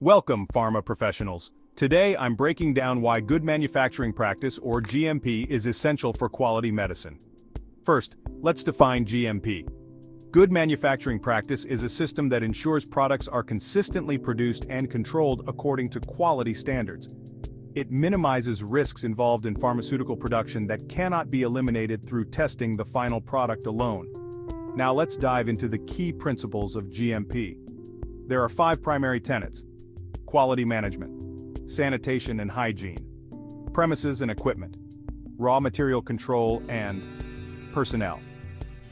Welcome, pharma professionals. Today I'm breaking down why good manufacturing practice, or GMP, is essential for quality medicine. First, let's define GMP. Good manufacturing practice is a system that ensures products are consistently produced and controlled according to quality standards. It minimizes risks involved in pharmaceutical production that cannot be eliminated through testing the final product alone. Now let's dive into the key principles of GMP. There are 5 primary tenets: quality management, sanitation and hygiene, premises and equipment, raw material control, and personnel.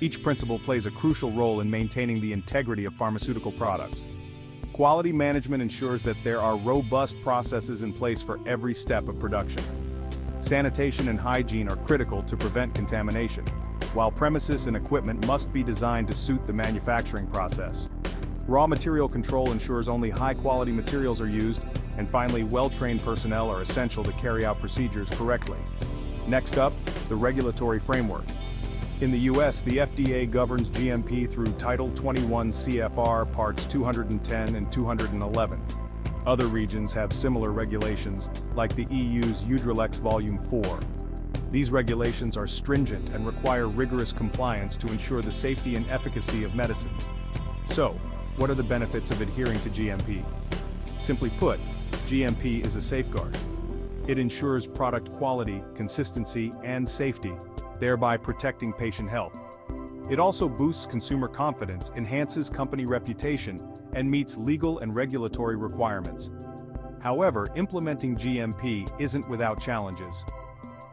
Each principle plays a crucial role in maintaining the integrity of pharmaceutical products. Quality management ensures that there are robust processes in place for every step of production. Sanitation and hygiene are critical to prevent contamination, while premises and equipment must be designed to suit the manufacturing process. Raw material control ensures only high-quality materials are used, and finally, well-trained personnel are essential to carry out procedures correctly. Next up, the regulatory framework. In the US, the FDA governs GMP through Title 21 CFR Parts 210 and 211. Other regions have similar regulations, like the EU's Udrelex Volume 4. These regulations are stringent and require rigorous compliance to ensure the safety and efficacy of medicines. So, what are the benefits of adhering to GMP? Simply put, GMP is a safeguard. It ensures product quality, consistency, and safety, thereby protecting patient health. It also boosts consumer confidence, enhances company reputation, and meets legal and regulatory requirements. However, implementing GMP isn't without challenges.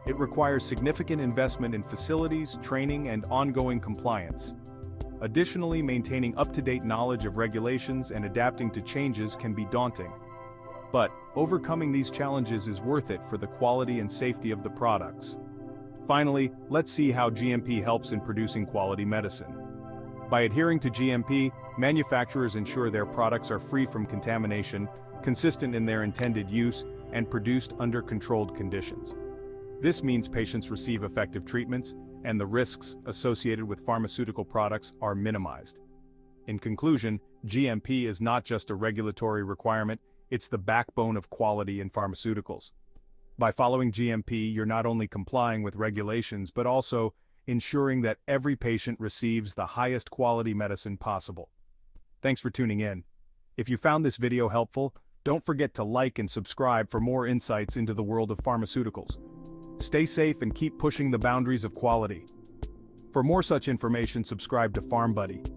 It requires significant investment in facilities, training, and ongoing compliance. Additionally, maintaining up-to-date knowledge of regulations and adapting to changes can be daunting. But overcoming these challenges is worth it for the quality and safety of the products. Finally, let's see how GMP helps in producing quality medicine. By adhering to GMP, manufacturers ensure their products are free from contamination, consistent in their intended use, and produced under controlled conditions. This means patients receive effective treatments, and the risks associated with pharmaceutical products are minimized. In conclusion, GMP is not just a regulatory requirement, it's the backbone of quality in pharmaceuticals. By following GMP, you're not only complying with regulations, but also ensuring that every patient receives the highest quality medicine possible. Thanks for tuning in. If you found this video helpful, don't forget to like and subscribe for more insights into the world of pharmaceuticals. Stay safe and keep pushing the boundaries of quality. For more such information, subscribe to PharmBuddy.